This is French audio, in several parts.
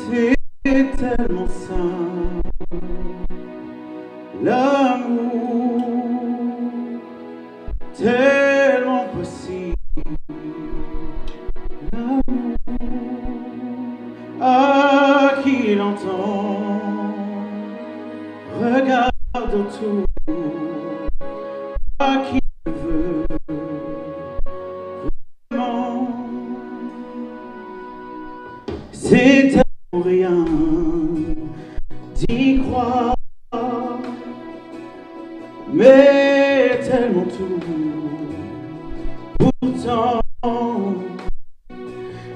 C'est tellement sain, l'amour, tellement possible. L'amour, à qui l'entend, regarde autour, à qui le veut vraiment. C'est tellement rien d'y croire, mais tellement tout, pourtant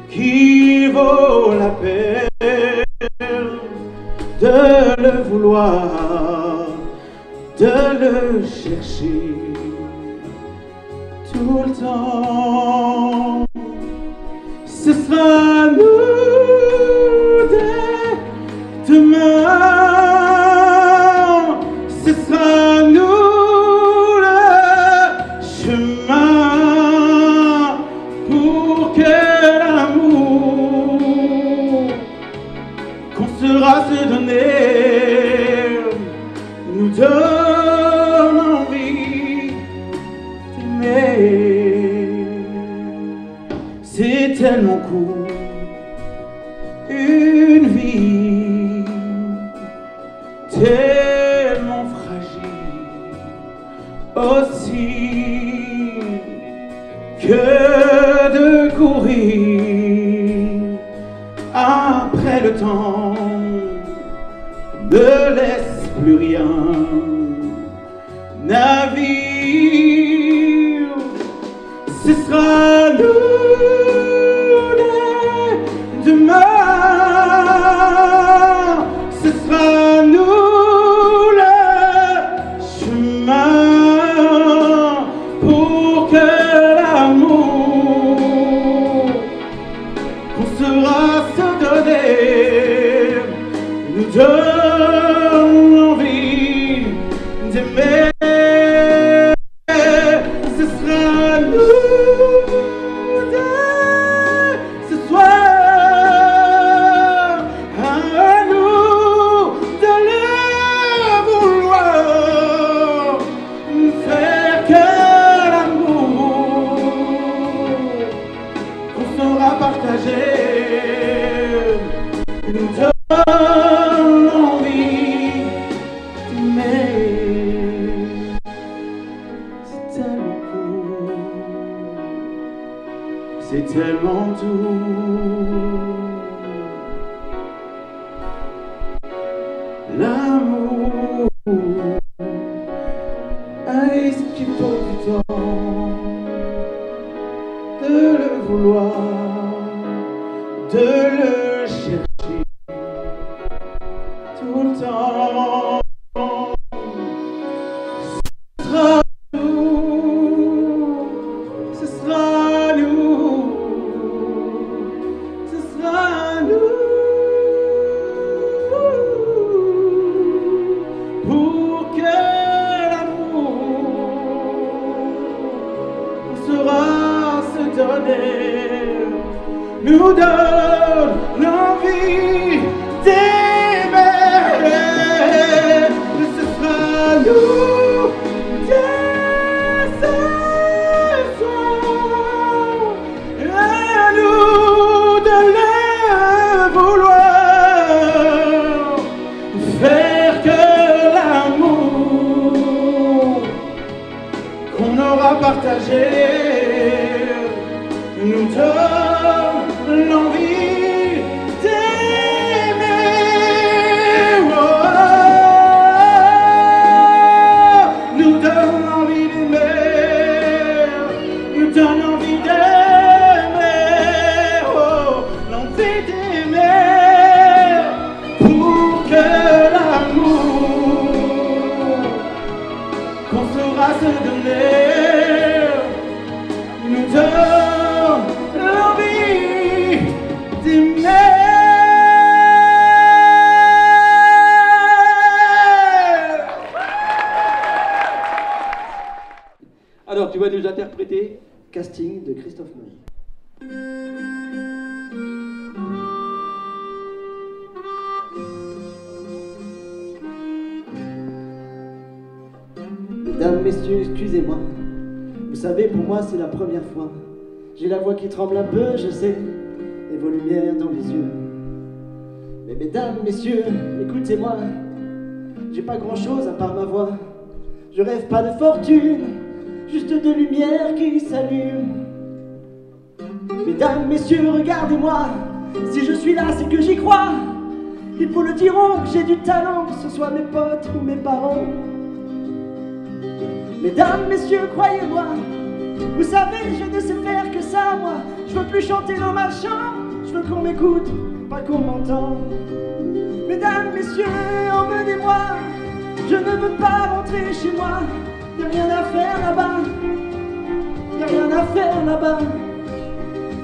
qu'il vaut la peine de le vouloir, de le chercher tout le temps. Ce sera nous dès demain, ce sera nous le chemin pour que l'amour qu'on saura se donner nous donne envie d'aimer. C'est tellement court, une vie tellement fragile, aussi que de courir après le temps ne laisse plus rien. Navire, ce sera nous demain, ce sera nous le chemin pour que l'amour qu'on saura se donner nous donne envie d'aimer. Ce sera nous dès ce soir, à nous de le vouloir, faire que l'amour qu'on saura partager nous donne envie d'aimer. C'est tellement court, c'est tellement doux. L'amour, est-ce qu'il faut du temps de le vouloir, de le chercher tout le temps? Ce sera nous, ce sera nous, ce sera nous, pour que l'amour saura se donner nous donne l'envie d'aimer. Ce sera nous dès ce soir, à nous de le vouloir, faire que l'amour qu'on aura partagé nous donne l'envie d'aimer. Oh, nous donne envie d'aimer, nous donne envie d'aimer. Oh, l'envie d'aimer pour que l'amour qu'on saura se donner nous donne l'envie d'aimer. Alors, tu vas nous interpréter Casting de Christophe Maé. Mesdames, messieurs, excusez-moi. Vous savez, pour moi, c'est la première fois. J'ai la voix qui tremble un peu, je sais, et vos lumières dans les yeux. Mais mesdames, messieurs, écoutez-moi. J'ai pas grand-chose à part ma voix. Je rêve pas de fortune, juste de lumière qui s'allume. Mesdames, messieurs, regardez-moi. Si je suis là, c'est que j'y crois. Ils vous le diront que j'ai du talent, que ce soit mes potes ou mes parents. Mesdames, messieurs, croyez-moi. Vous savez, je ne sais faire que ça, moi. Je veux plus chanter dans ma chambre. Je veux qu'on m'écoute, pas qu'on m'entende. Mesdames, messieurs, emmenez-moi. Je ne veux pas rentrer chez moi. Y'a rien à faire là-bas. Y'a rien à faire là-bas.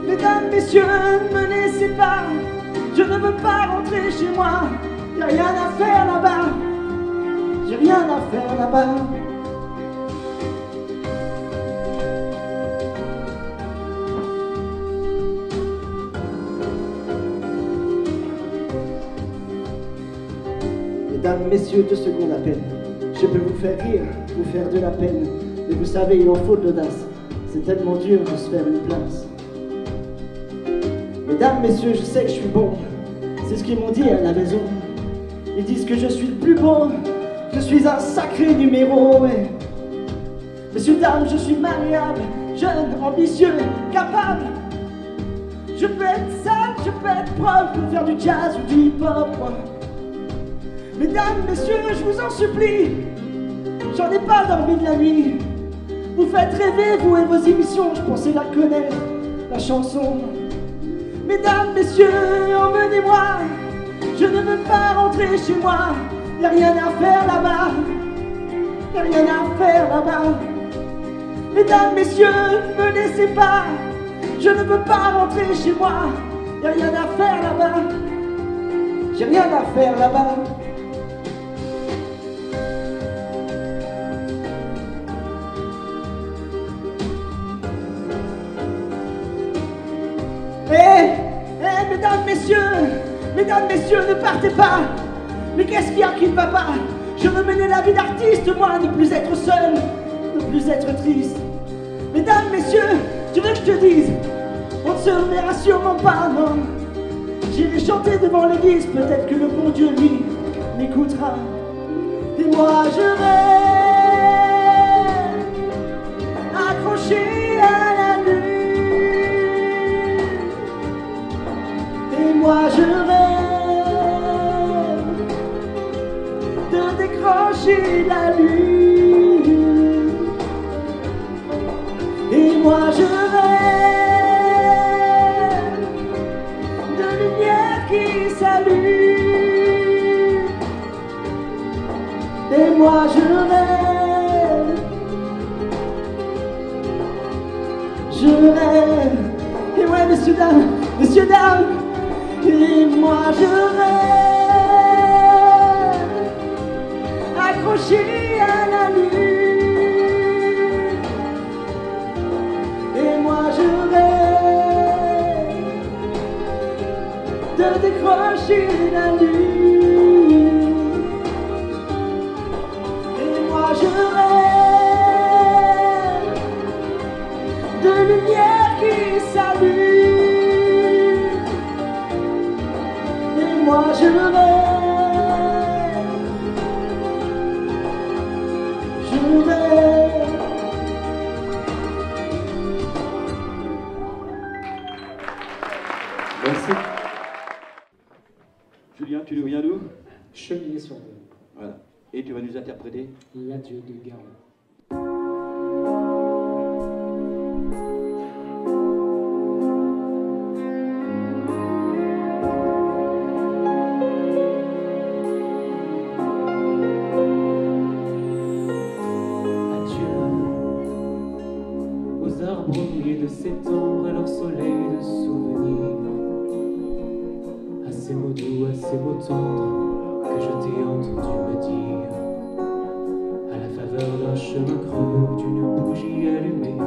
Mesdames, messieurs, ne me laissez pas. Je ne veux pas rentrer chez moi. Y'a rien à faire là-bas. J'ai rien à faire là-bas. Mesdames, messieurs, 2 secondes à peine. Je peux vous faire rire, vous faire de la peine. Mais vous savez, il en faut de l'audace. C'est tellement dur de se faire une place. Mesdames, messieurs, je sais que je suis bon. C'est ce qu'ils m'ont dit à la maison. Ils disent que je suis le plus beau. Je suis un sacré numéro, ouais. Messieurs, dames, je suis malléable, jeune, ambitieux, capable. Je peux être sale, je peux être propre, je peux faire du jazz ou du hip-hop, moi. Mesdames, messieurs, je vous en supplie. J'en ai pas dormi de la nuit. Vous faites rêver, vous et vos émissions. Je pensais la connaître, la chanson. Mesdames, messieurs, emmenez-moi. Je ne veux pas rentrer chez moi. Y'a rien à faire là-bas. Y'a rien à faire là-bas. Mesdames, messieurs, ne me laissez pas. Je ne veux pas rentrer chez moi. Y'a rien à faire là-bas. J'ai rien à faire là-bas. Mesdames, messieurs, ne partez pas. Mais qu'est-ce qu'il y a qui ne va pas? Je veux mener la vie d'artiste, moi, ne plus être seul, ne plus être triste. Mesdames, messieurs, tu veux que je te dise, on ne se reverra sûrement pas, non. J'irai chanter devant l'église, peut-être que le bon Dieu, lui, m'écoutera. Et moi, je rêve, accroché à la lune. Et moi, je rêve de décrocher la lune. Et moi, je rêve de lumière qui s'allume. Et moi, je rêve. Je rêve. Et ouais, messieurs, dames, messieurs, dames. Et moi je rêve, accroché à la lune. Et moi je rêve de décrocher la lune. Et moi je rêve de lumière qui s'allume. Moi je rêve, je rêve. Merci. Julien, tu nous viens d'où? Chemillé-sur-Mer. Voilà. Et tu vas nous interpréter L'adieu de Garon. De septembre à leur soleil de souvenirs, à ces mots doux, à ces mots tendres que je t'ai entendu me dire, à la faveur d'un chemin creux, d'une bougie allumée.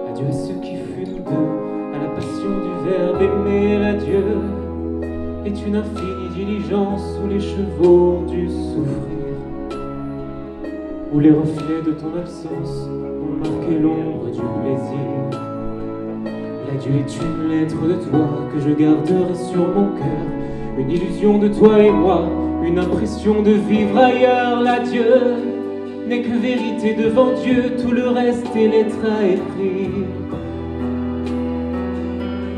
Adieu à ce qui fut nous deux, à la passion du verbe aimer. L'adieu est une infinie diligence où les chevaux ont dû souffrir. où les reflets de ton absence ont marqué l'ombre du plaisir. L'adieu est une lettre de toi que je garderai sur mon cœur, une illusion de toi et moi, une impression de vivre ailleurs. L'adieu n'est que vérité devant Dieu, tout le reste est lettre à écrire.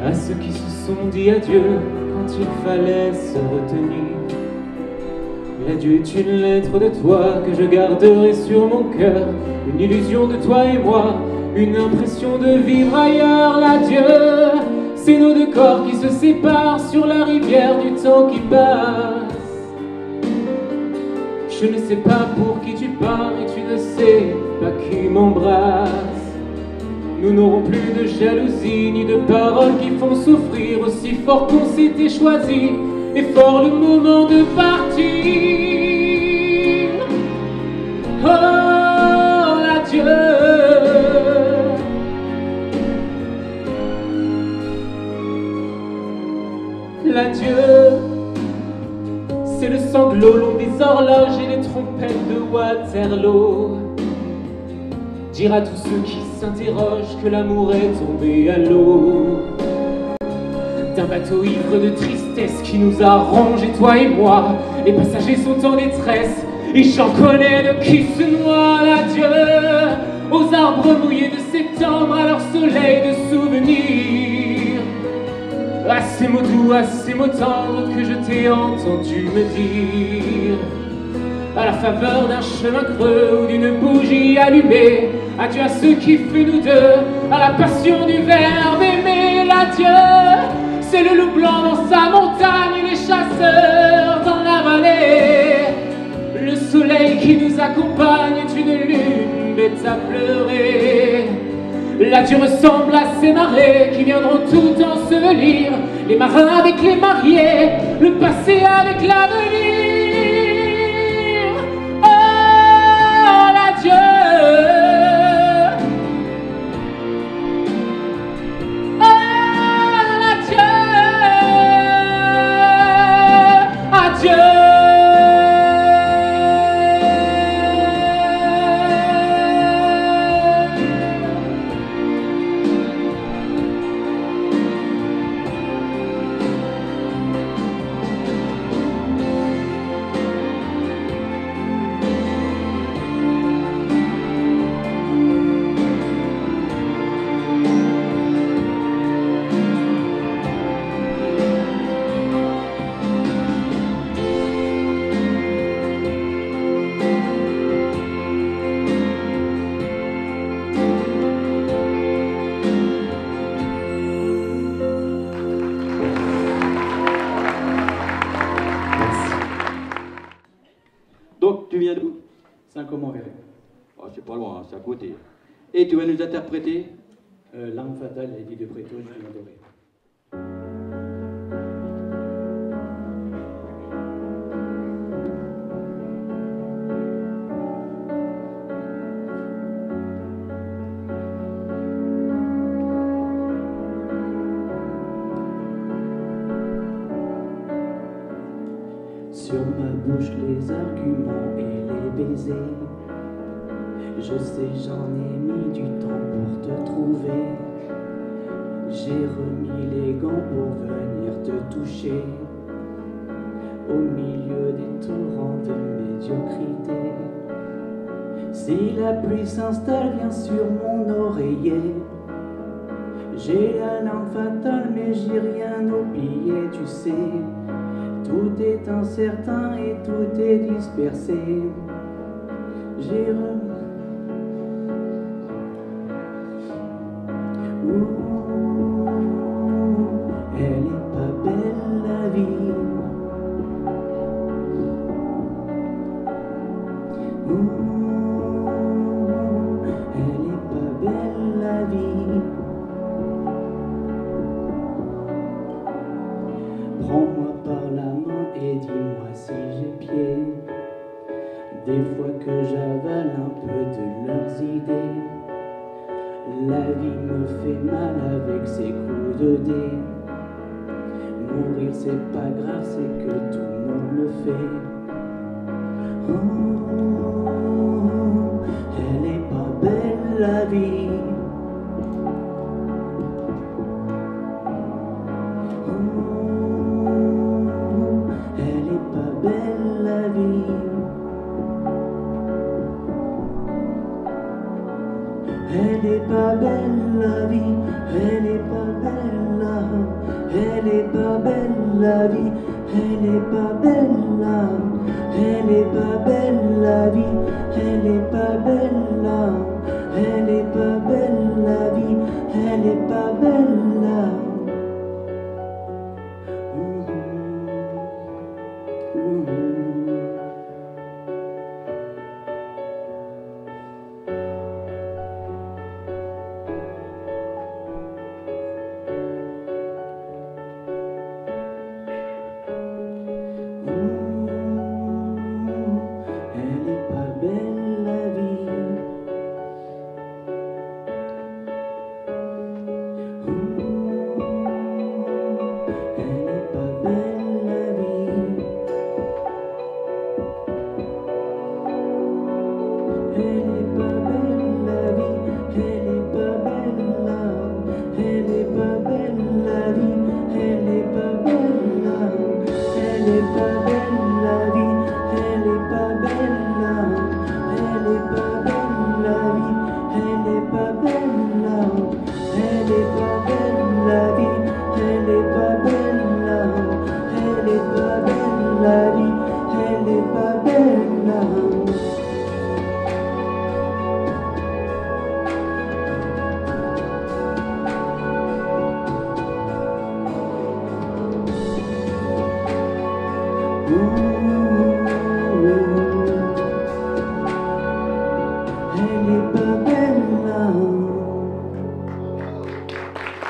À ceux qui se sont dit adieu quand il fallait se retenir. L'adieu est une lettre de toi que je garderai sur mon cœur, une illusion de toi et moi, une impression de vivre ailleurs. L'adieu, c'est nos deux corps qui se séparent sur la rivière du temps qui passe. Je ne sais pas pour qui tu pars et tu ne sais pas qui m'embrasse. Nous n'aurons plus de jalousie ni de paroles qui font souffrir, aussi fort qu'on s'était choisi et fort le moment de partir. Oh, l'adieu. L'adieu, c'est le sanglot long des horloges et les trompettes de Waterloo. Dire à tous ceux qui s'interrogent que l'amour est tombé à l'eau. D'un bateau ivre de tristesse qui nous a rongés, toi et moi. Les passagers sont en détresse et j'en connais de qui se noie. L'adieu aux arbres mouillés de septembre, à leur soleil de souvenirs. À ces mots doux, à ces mots tendres que je t'ai entendu me dire. À la faveur d'un chemin creux ou d'une bougie allumée. Adieu à ceux qui furent nous deux, à la passion du verbe aimé. L'adieu, c'est le loup blanc dans sa montagne et les chasseurs dans la vallée. Le soleil qui nous accompagne est une lune bête à pleurer. L'adieu ressemble à ces marées qui viendront tout ensevelir. Les marins avec les mariés, le passé avec l'avenir. Oh, l'adieu. Donc, tu viens d'où? Saint-Comont-Verret. Oh, c'est pas loin, c'est à côté. Et tu vas nous interpréter? L'âme fatale, Eddie de Préto, Julien Doré. Sur ma bouche les arguments et les baisers. Je sais j'en ai mis du temps pour te trouver. J'ai remis les gants pour venir te toucher. Au milieu des torrents de médiocrité. Si la pluie s'installe bien sur mon oreiller. J'ai la langue fatale mais j'ai rien oublié, tu sais. Tout est incertain et tout est dispersé. J'ai elle est pas belle la vie. Elle est pas belle la vie. Prends-moi par la main et dis-moi si j'ai pied. Des fois que j'avale un peu de leurs idées. La vie me fait mal avec ses coups de dés. Mourir c'est pas grave, c'est que tout le monde le fait. Oh, belle la vie, elle est pas belle là, elle est pas belle la vie, elle est pas belle là, elle est pas belle la vie, elle est pas belle là, elle est pas belle la vie, elle est pas belle là.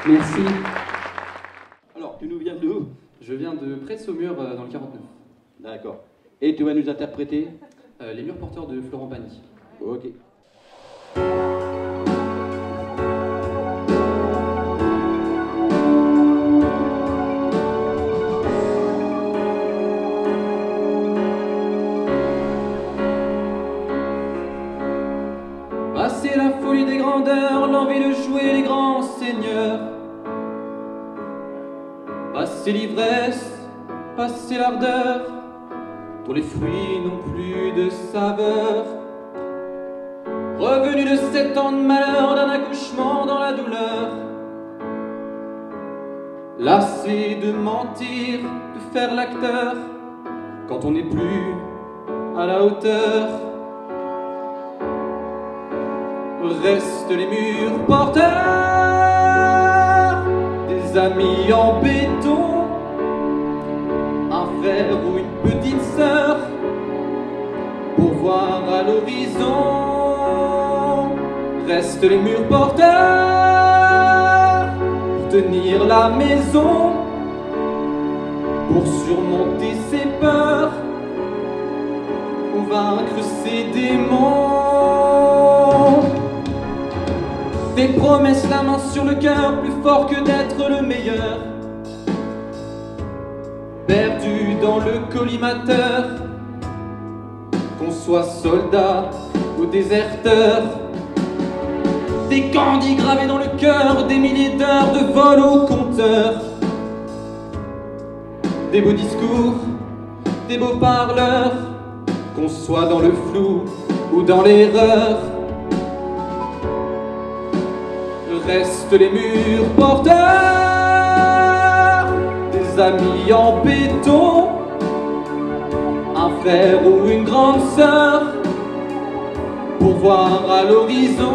Merci. Alors, tu nous viens d'où? Je viens de près de Saumur, dans le 49. D'accord. Et tu vas nous interpréter? Les murs porteurs de Florent Pagny. Ok. Passer la folie des grandeurs, l'envie de jouer les grands seigneurs. Passer l'ivresse, passer l'ardeur, dont les fruits n'ont plus de saveur. Revenu de 7 ans de malheur, d'un accouchement dans la douleur. Lassé de mentir, de faire l'acteur, quand on n'est plus à la hauteur. Restent les murs porteurs, des amis en béton, un frère ou une petite sœur, pour voir à l'horizon. Restent les murs porteurs, pour tenir la maison, pour surmonter ses peurs, pour vaincre ses démons. Des promesses, la main sur le cœur, plus fort que d'être le meilleur. Perdu dans le collimateur, qu'on soit soldat ou déserteur. Des candis gravés dans le cœur, des milliers d'heures de vol au compteur. Des beaux discours, des beaux parleurs, qu'on soit dans le flou ou dans l'erreur. Restent les murs porteurs, des amis en béton, un frère ou une grande sœur, pour voir à l'horizon.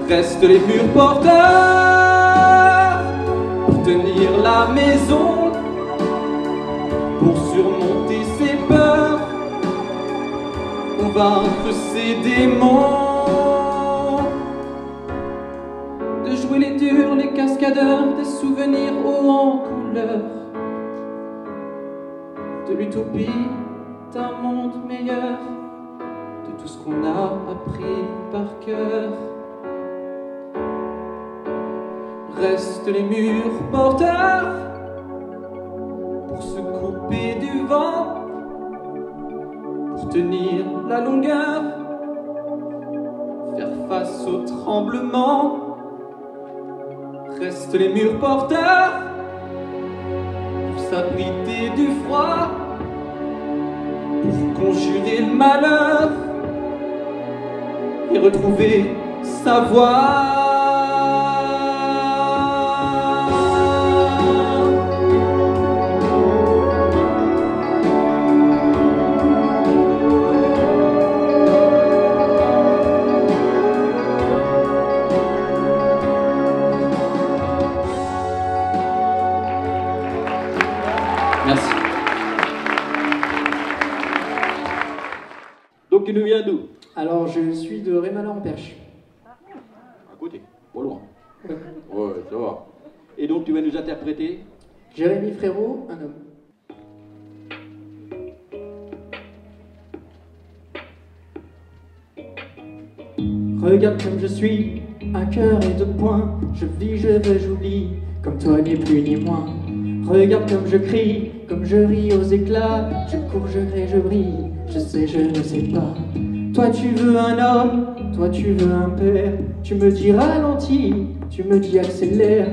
Restent les murs porteurs, pour tenir la maison, pour surmonter ses peurs, pour vaincre ses démons. De jouer les durs, les cascadeurs, des souvenirs hauts en couleur, de l'utopie d'un monde meilleur, de tout ce qu'on a appris par cœur. Restent les murs porteurs, pour se couper du vent, pour tenir la longueur, faire face au tremblement. Restent les murs porteurs, pour s'abriter du froid, pour conjurer le malheur et retrouver savoir. Merci. Donc tu nous viens d'où? Alors, je suis de Rémalin-en-Perche. À côté, pas loin. Ouais. Ouais, ça va. Et donc tu vas nous interpréter? Jérémy Frérot, un homme. Regarde comme je suis, un cœur et deux poings. Je vis, je veux, j'oublie, comme toi ni plus ni moins. Regarde comme je crie, comme je ris aux éclats. Je cours, je crée, je brille, je sais, je ne sais pas. Toi tu veux un homme, toi tu veux un père. Tu me dis ralentis, tu me dis accélère.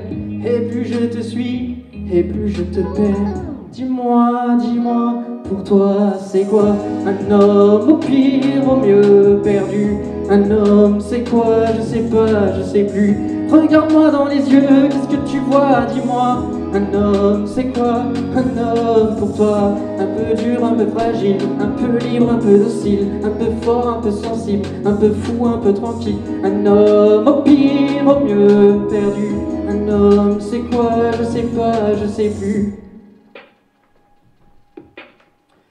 Et plus je te suis, et plus je te perds. Dis-moi, dis-moi, pour toi c'est quoi un homme, au pire, au mieux perdu? Un homme c'est quoi? Je sais pas, je sais plus. Regarde-moi dans les yeux, qu'est-ce que tu vois? Dis-moi, un homme c'est quoi? Un homme pour toi, un peu dur, un peu fragile, un peu libre, un peu docile, un peu fort, un peu sensible, un peu fou, un peu tranquille. Un homme au pire, au mieux perdu. Un homme c'est quoi? Je sais pas, je sais plus.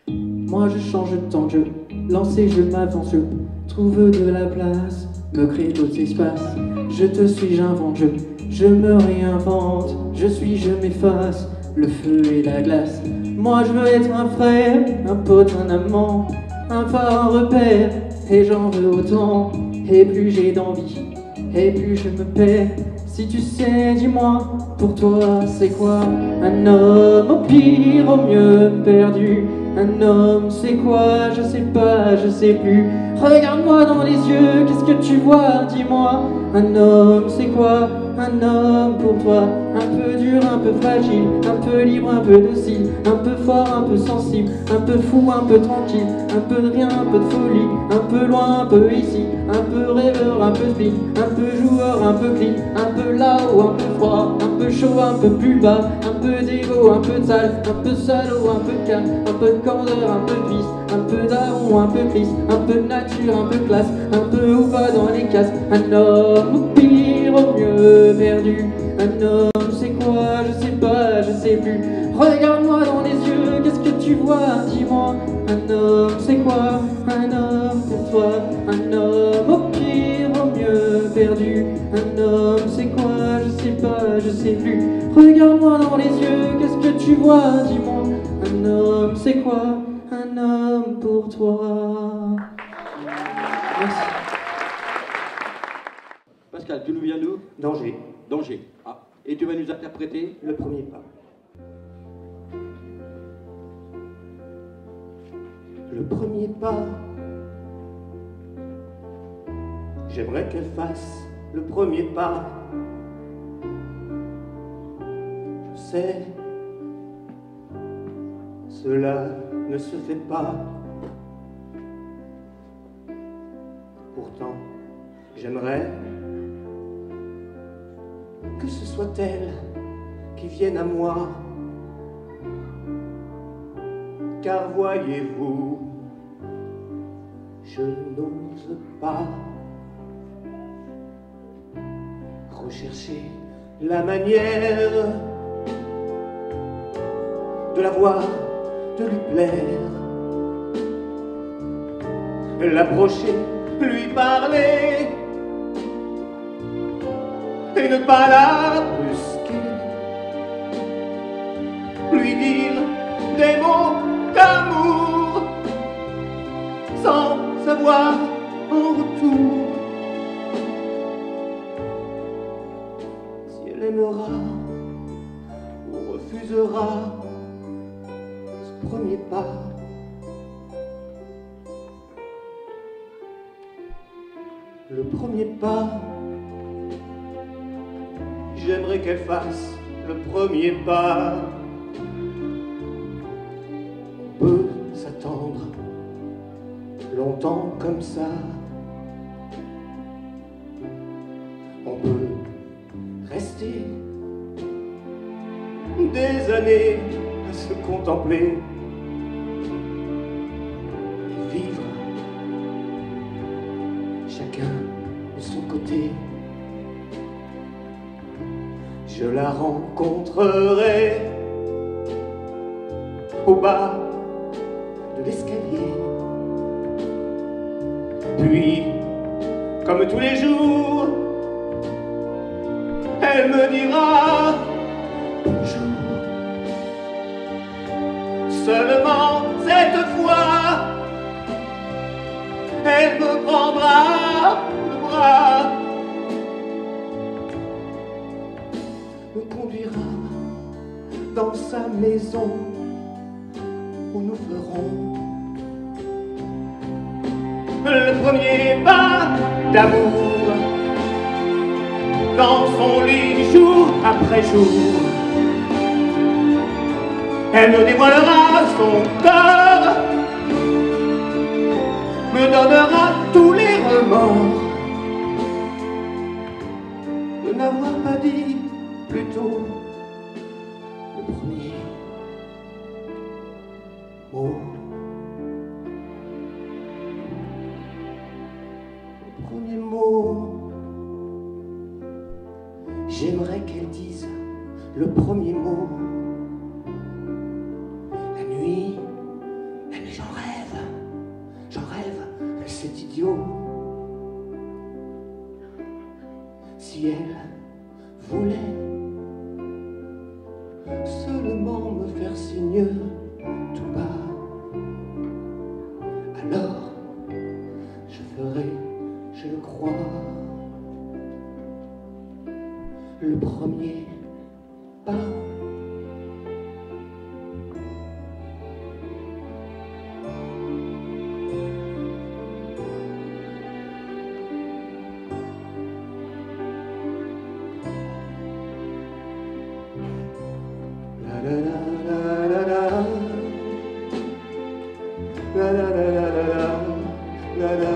Moi je change de temps de jeu, lancer je m'avance, je trouve de la place, me crée d'autres espaces. Je te suis, j'invente, je me réinvente, je suis, je m'efface, le feu et la glace. Moi je veux être un frère, un pote, un amant, un phare, un repère, et j'en veux autant. Et plus j'ai d'envie, et plus je me perds. Si tu sais, dis-moi, pour toi c'est quoi un homme, au pire, au mieux perdu? Un homme c'est quoi? Je sais pas, je sais plus. Regarde-moi dans les yeux, qu'est-ce que tu vois? Dis-moi, un homme c'est quoi? Un homme pour toi, un peu dur, un peu fragile, un peu libre, un peu docile, un peu fort, un peu sensible, un peu fou, un peu tranquille, un peu de rien, un peu de folie, un peu loin, un peu ici, un peu rêveur, un peu speed, un peu joueur, un peu clean, un peu là-haut, un peu froid, un peu chaud, un peu plus bas, un peu d'égo, un peu de sale, un peu salaud, un peu de calme, un peu de candeur, un peu de vice, un peu daron, un peu glisse, un peu de nature, un peu de classe, un peu ou pas dans les cases. Un homme au pire, au mieux perdu. Un homme c'est quoi? Je sais pas, je sais plus. Regarde-moi dans les yeux, qu'est-ce que tu vois? Dis-moi, un homme c'est quoi? Un homme pour toi, un homme au pire, au mieux perdu. Un homme c'est quoi? Je sais pas, je sais plus. Regarde-moi dans les yeux, qu'est-ce que tu vois? Dis-moi, un homme c'est quoi? Un homme pour toi. Merci. Pascal, tu nous viens d'où? Danger, d'Angers. Ah. Et tu vas nous interpréter? le premier pas. Le premier pas. J'aimerais qu'elle fasse le premier pas. Je sais, cela ne se fait pas. Pourtant, j'aimerais que ce soit elle qui vienne à moi. Car voyez-vous, je n'ose pas rechercher la manière de la voir, de lui plaire, l'approcher, lui parler et ne pas la brusquer, lui dire des mots d'amour sans savoir en retour si elle aimera ou refusera ce premier pas. Le premier pas, j'aimerais qu'elle fasse le premier pas. On peut s'attendre longtemps comme ça. années à se contempler et vivre chacun de son côté. Je la rencontrerai au bas de l'escalier. Puis, comme tous les jours, elle me dira bonjour. Seulement cette fois, elle me prendra le bras, me conduira dans sa maison où nous ferons le premier pas d'amour dans son lit jour après jour. Elle me dévoilera son corps, me donnera tous les remords de n'avoir pas dit plus tôt le premier mot. Le premier mot. J'aimerais qu'elle dise le premier mot. La nuit, mais j'en rêve, c'est idiot. Si elle voulait seulement me faire signe tout bas, alors je ferais, je le crois, le premier pas. La la la la la la la la la la la la la.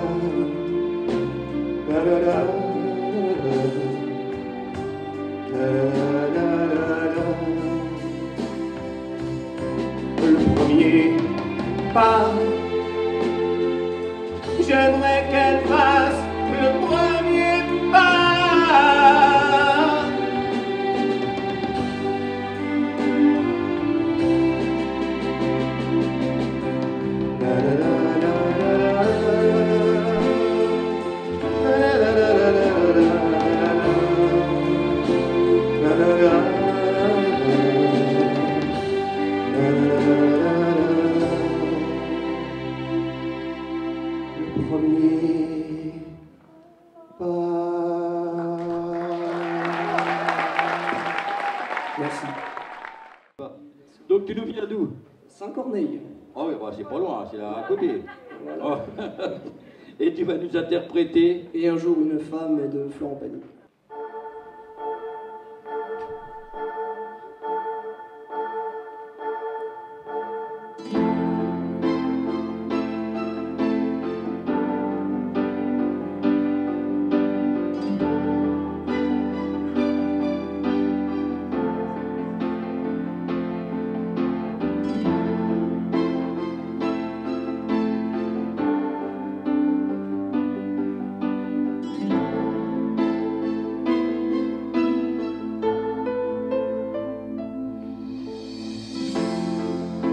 Le premier pas, j'aimerais qu'elle fasse le premier pas. Le premier pas. Merci. Donc tu nous viens d'où? Saint-Corneille. Oh oui, bah, c'est pas loin, c'est là à côté. Voilà. Oh. Et tu vas nous interpréter. Et un jour une femme de Florent Pagny.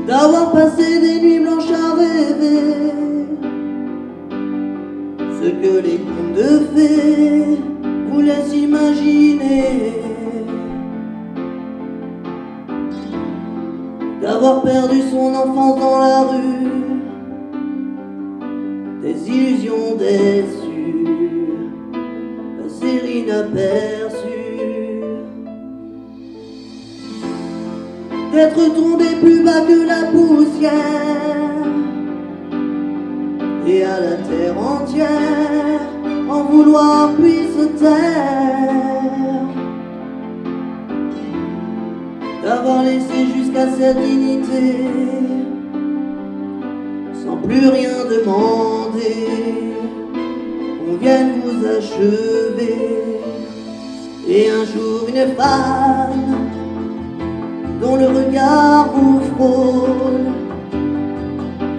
D'avoir passé des nuits blanches à rêver ce que les contes de fées vous laissent imaginer, d'avoir perdu son enfance dans la rue, des illusions déçues, passer inaperçues, d'être tombé plus bas que la poussière et à la terre entière en vouloir puis se taire, d'avoir laissé jusqu'à cette dignité sans plus rien demander, qu'on vienne vous achever. Et un jour une femme dont le regard vous frôle,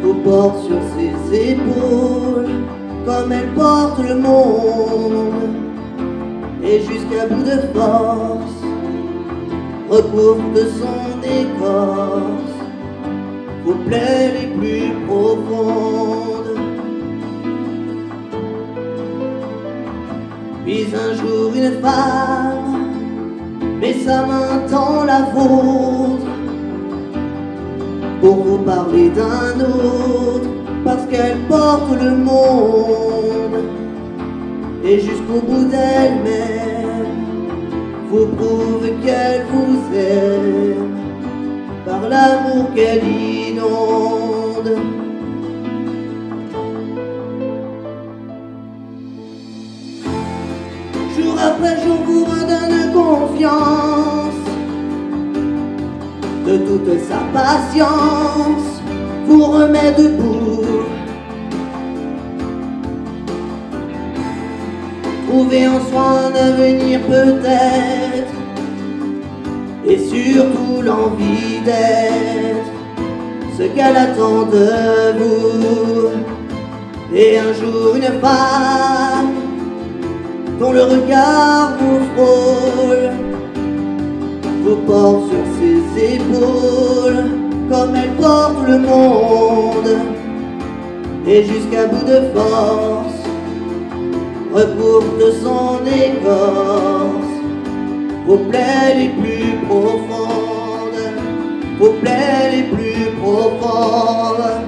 vous porte sur ses épaules comme elle porte le monde, et jusqu'à bout de force recouvre de son écorce vos plaies les plus profondes. Puis un jour une femme met sa main dans la vôtre pour vous parler d'un autre, parce qu'elle porte le monde, et jusqu'au bout d'elle-même vous prouve qu'elle vous aime par l'amour qu'elle inonde. Jour après jour vous redonne confiance, de toute sa patience vous remet debout. Trouvez en soi un avenir peut-être, et surtout l'envie d'être ce qu'elle attend de vous. Et un jour une femme dont le regard vous frôle, vous porte sur ses épaules comme elle porte le monde, et jusqu'à bout de force recouvre de son écorce vos plaies les plus profondes, vos plaies les plus profondes.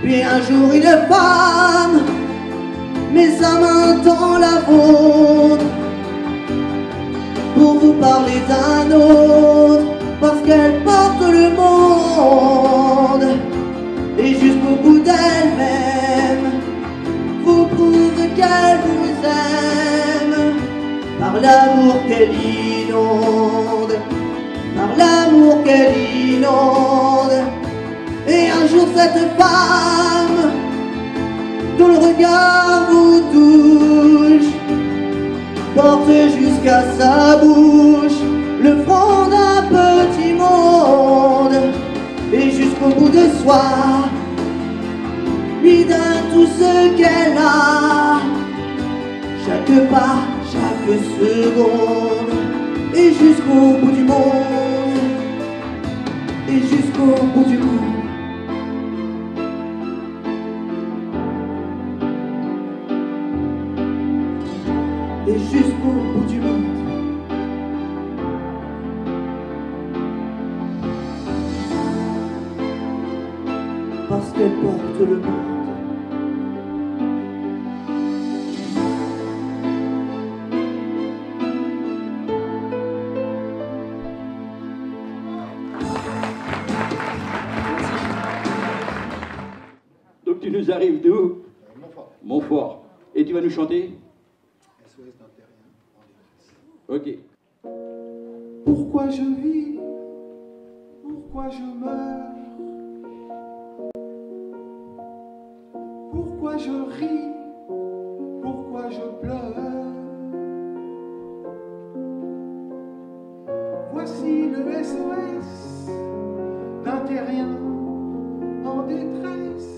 Puis un jour une femme met sa main dans la vôtre pour vous parler d'un autre, parce qu'elle porte le monde, et jusqu'au bout d'elle-même vous prouve qu'elle vous aime par l'amour qu'elle inonde, par l'amour qu'elle inonde. Et un jour cette femme dont le regard vous touche porte jusqu'à sa bouche le front d'un petit monde, et jusqu'au bout de soi lui donne tout ce qu'elle a, chaque pas, chaque seconde, et jusqu'au bout du monde, et jusqu'au bout du monde. Et jusqu'au bout du monde. Parce qu'elle porte le monde. Donc tu nous arrives d'où? Montfort. Montfort. Et tu vas nous chanter? SOS d'un terrien en détresse. Ok. Pourquoi je vis? Pourquoi je meurs? Pourquoi je ris? Pourquoi je pleure? Voici le SOS d'un terrien en détresse.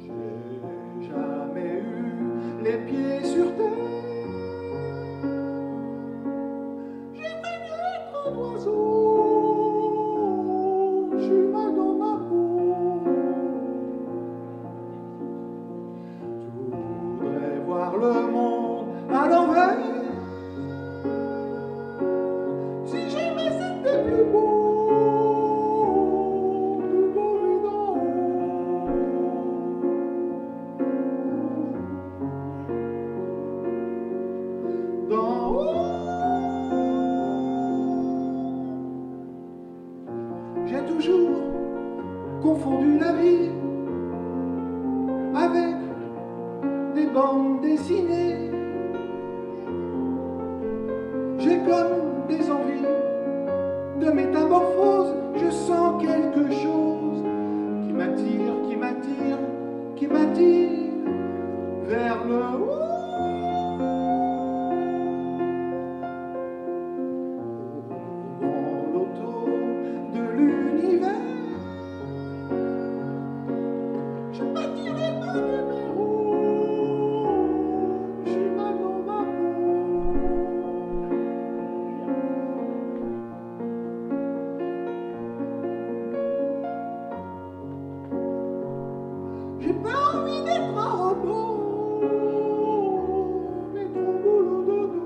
J'ai jamais eu les pieds sur terre. Je suis mal dans ma peau. Je voudrais voir le monde à l'envers. Si jamais c'était plus beau vu d'en haut. D'en haut. J'ai toujours confondu la vie avec des bandes dessinées. J'ai comme des envies de métamorphose. Je sens quelque chose qui m'attire, qui m'attire, qui m'attire vers le haut. l'univers. Je bâtirai ma numéro. Je suis mal dans ma peau. J'ai pas envie d'être un robot. Mais ton boulot dodo.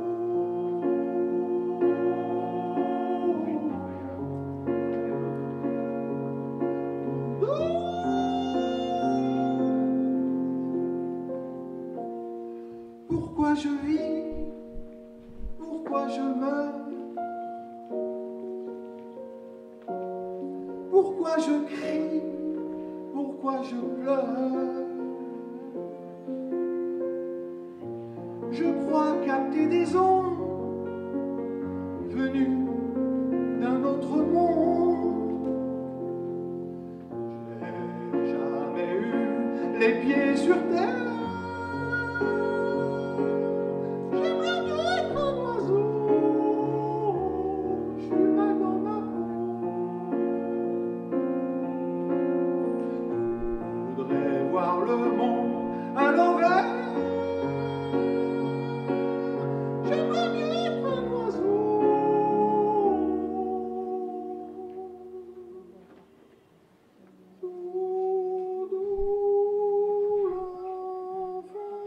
Pourquoi je vis? Pourquoi je meurs? Pourquoi je crie? Pourquoi je pleure? Je crois capter des ondes venues d'un autre monde. J'ai jamais eu les pieds sur terre. J'aimerais mieux être un oiseau. Je suis mal dans ma peau. Je voudrais voir le monde à l'envers. J'aimerais mieux être un oiseau. Doudou, l'enfant,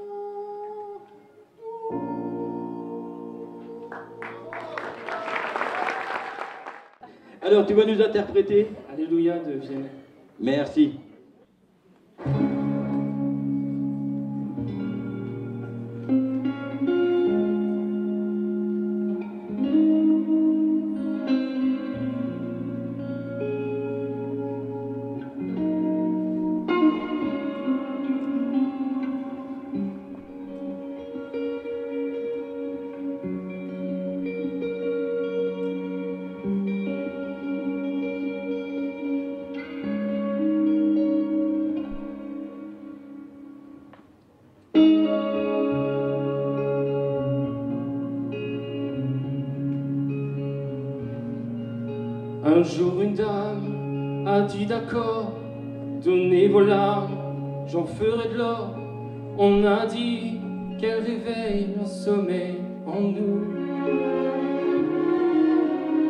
Alors, tu vas nous interpréter? Alléluia de Vienne. Merci. Un jour une dame a dit d'accord, donnez vos larmes, j'en ferai de l'or. On a dit qu'elle réveille un sommeil en nous.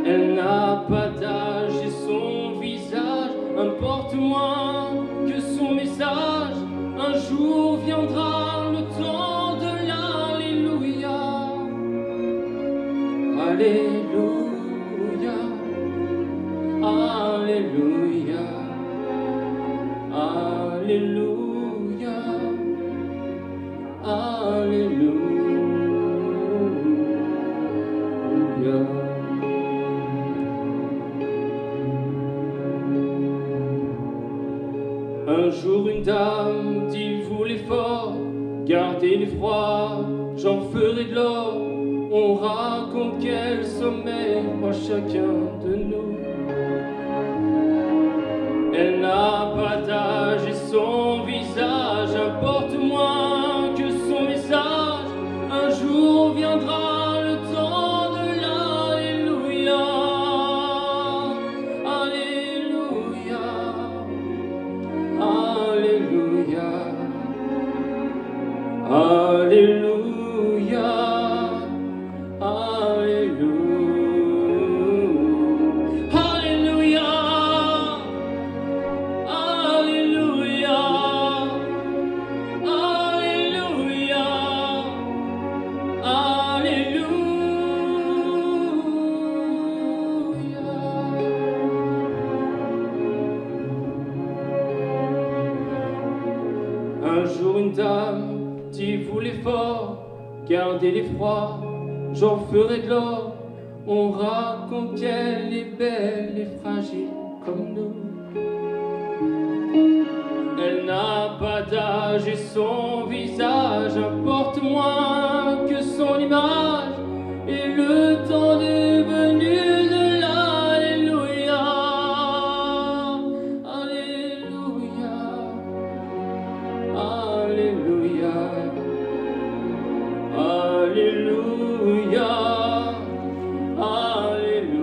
Elle n'a pas d'âge et son visage importe moins que son message. Un jour viendra le temps de l'Alléluia. Alléluia. Alléluia, Alléluia, Alléluia. Un jour une dame dit vous les forts, gardez les froids, j'en ferai de l'or. On raconte quel sommeil en chacun de nous. Elle n'a pas d'âge et son visage importe moins que son message. Un jour viendra le temps de l'Alléluia. Alléluia. Alléluia. Alléluia. Alléluia. Alléluia. Alléluia. Un jour une dame dit vous les forts, gardez les froids, j'en ferai de l'or. On raconte qu'elle est belle et fragile comme nous. Elle n'a pas d'âge et son visage importe moins que son image. Et le temps est venu de l'Alléluia. Alléluia. Alléluia. Alléluia. Alléluia.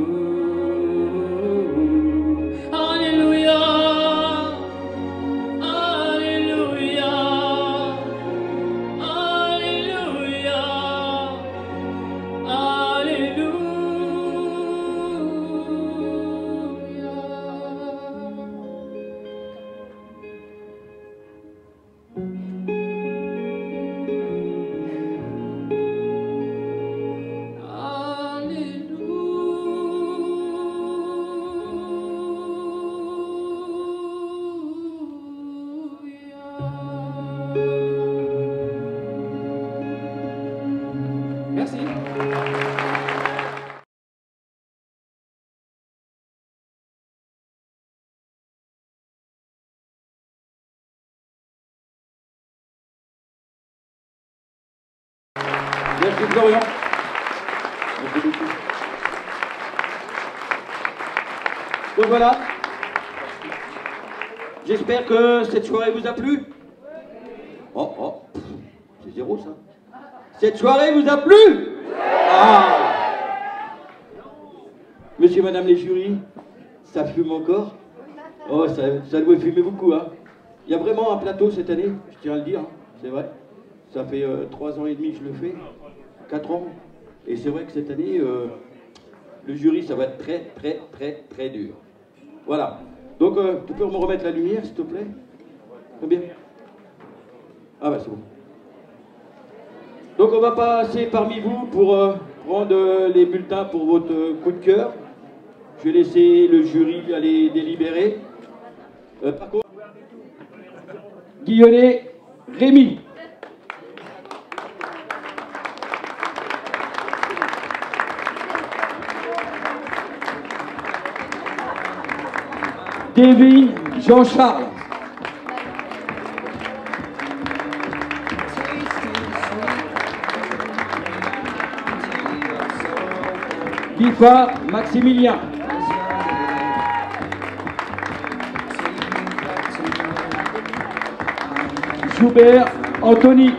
Merci Florian. Merci beaucoup. Donc voilà. J'espère que cette soirée vous a plu. Oh, c'est zéro ça. Cette soirée vous a plu? Ah. Monsieur, madame les jurys, ça fume encore? Oh, ça doit fumer beaucoup, hein. Il y a vraiment un plateau cette année, je tiens à le dire, hein. C'est vrai. Ça fait 3 ans et demi que je le fais, 4 ans. Et c'est vrai que cette année, le jury, ça va être très dur. Voilà. Donc, tu peux me remettre la lumière, s'il te plaît? Combien? Ah bah c'est bon. Donc on va passer parmi vous pour prendre les bulletins pour votre coup de cœur. Je vais laisser le jury aller délibérer. Par contre, Guillonnet, Rémi. Davy, Jean-Charles. Bifa, Maximilien. Joubert, Anthony.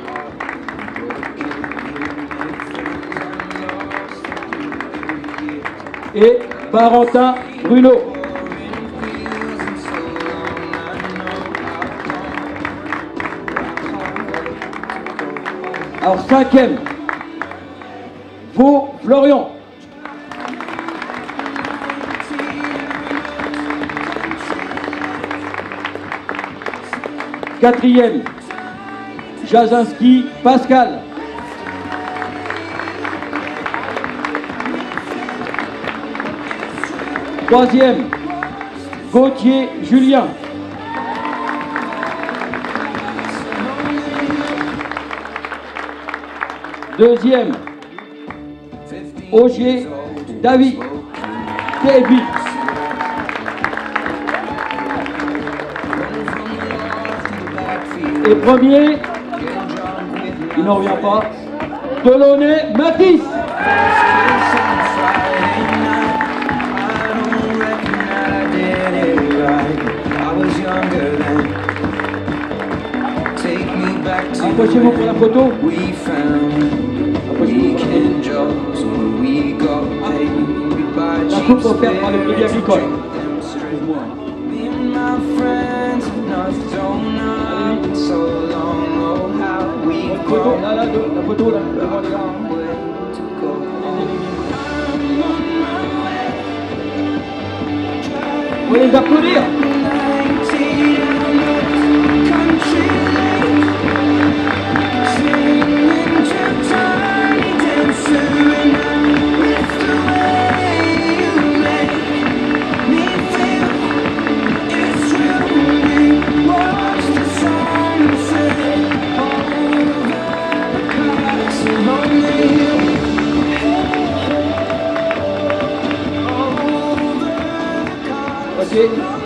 Et Barentin, Bruno. Alors 5e, Vaux, Florian. 4e, Jasinski, Pascal. 3e, Gauthier, Julien. 2e, Augier, David. Et premier, il n'en revient pas, Delaunay, Mathis. Approchez-vous pour la photo. La coupe offerte par le Crédit Agricole. Excuse-moi. La photo là, devant les gars. Vous voulez les applaudir? Ok.